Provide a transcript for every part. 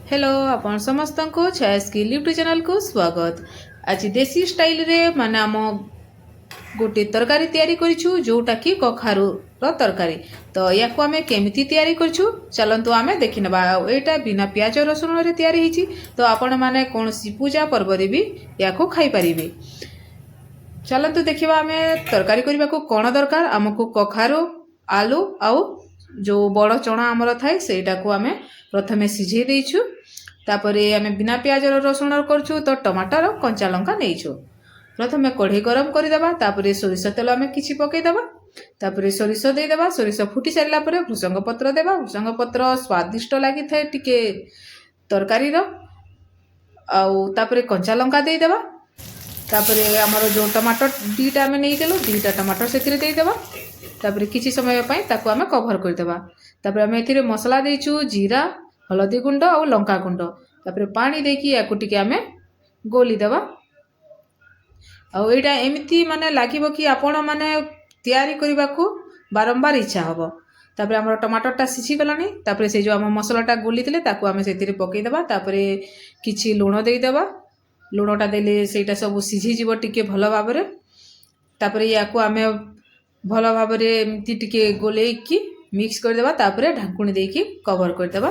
Hello आपण समस्त को छाया स्किल यूट्यूब चैनल को स्वागत। आज देसी स्टाइल रे माने आम गोटे तरकारी तैयारी करिछु जोटा कि कखारु रो तरकारी। तो याको आमे केमिति तैयारी करिछु चलंतु आमे देखिनबा। एटा बिना प्याज रसुण रे तैयारी हिची। तो आपण माने कोनसी पूजा पर्व रे भी याको खाई परिबे। चलंतु देखिबा आमे तरकारी करबा को कोन दरकार। हमको कखारु आलू आउ जो बड़ चना आमर थाए सेटा को आमे प्रथमे सिझे देइछु। तापरे आमे बिना प्याज रसुण करछु तो टमाटर कंचा लंका नेइछु। प्रथमे कढ़ी गरम करदेबा। तापरे सोरिष तेल आमे किछि पकै देबा। तापरे सोरिष दे देबा। सोरिष फुटी सारिला परे भृसंग पत्र देबा। भृसंग पत्र स्वादिष्ट लागि थाए टिके तरकारी रो। आउ तापरे कंचा लंका दे देबा। तापरे हमर जो टमाटर दीटा आमे नै देलो दीटा टमाटर सेथिरे दे देबा। तापरे किछि समय पय ताको आमे कवर कर देबा। तापरे आमे एथिरे मसला देइछु जीरा हलदी गुंड और लंका गुंड। तापरे पानी देकी याकु टिके आमे गोली देबा। आउ एटा एमिति माने लागिबो कि आपण माने तैयारी करबा को बारंबार इच्छा हबो। तापरे हमर टमाटरटा सिछि गलानी। तापरे से जो हम मसलाटा गोली देले ताको आमे सेतिरे पकै देबा। तापरे किछि लूण देई देबा। लूणटा देले सेटा सब सिझी जीवो टिके भलो भाबरे। तापरे याकु आमे भलो भाबरे एमिति टिके गोलेकी मिक्स कर देबा। तापरे ढाकुणी देकी कवर कर देबा।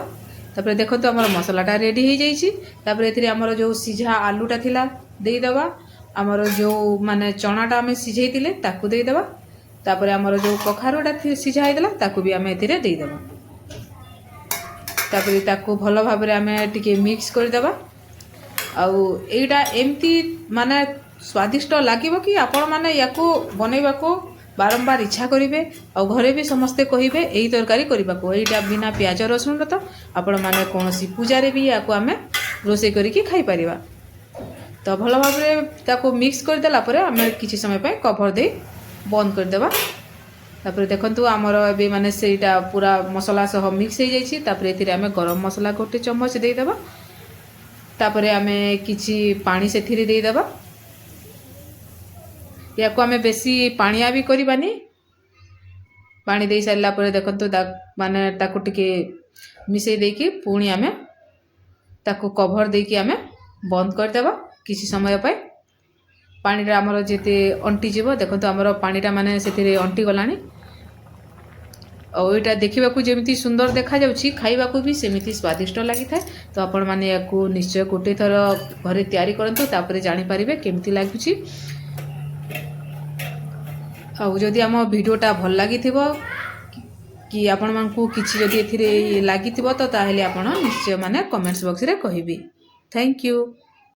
तापरे देखंतु हमर मसलाटा रेडी हो जाइछि। तापरे एथिरे हमर जो सिझा आलूटा थिला देई देबा। हमर जो माने चनाटा आमे सिझेई दिले ताकू देई देबा। तापरे हमर जो कखारुटा सिझा हेदला ताकू भी आमे एथिरे देई देबा। तापरे ताकू भलो भाबरे आमे टिके मिक्स कर देबा। आउ एटा एमती माने स्वादिष्ट लागिबो कि आपण माने याको बनेबा को बारंबार इच्छा करिवे। और घरे भी समस्ते कहिबे एई तरकारी करबा को। एटा बिना प्याज रसुण तो आपण माने कोनसी पूजा रे भी याको आमे रोसे करिकि खाई परिबा। तो भलो भाबरे ताको मिक्स कर देला परे आमे किछि समय पय कवर दे बंद कर देबा। तापरे देखंतु हमर एबे माने सेटा पूरा मसला सह मिक्स हो जाइछि। तापरे एथिरे आमे गरम मसला गोटे चम्मच दे देबा। तापरे आमे किछि पानी सेथिरे दे देबा। याको आमे बेसी पानिया भी करिबानी। पानी दे सारला परे देखंतु माने ताको टिके मिसई देकी पुणी आमे ताको कवर देकी आमे बंद कर देबा किछि समय पय। पानीरा हमर जेते अंटी जीवो देखंतु हमर पानीटा माने सेथिरे अंटी गलानी। और एटा देखिबा को जेमिति सुंदर देखा जाउछि खाइबा को भी सेमिति स्वादिष्ट लागि थाए। तो आपण माने याको निश्चय गोटे थर घरे तैयारी करंतु तापरे जानि परिबे केमिति लागुछि। आउ जदि आम भिडियोटा भल लगी कि आपण मानकु किछि जदि एथिरे लागि तो ताहेले आपण निश्चय माने कमेंट्स बॉक्स रे कहिबे। Thank you.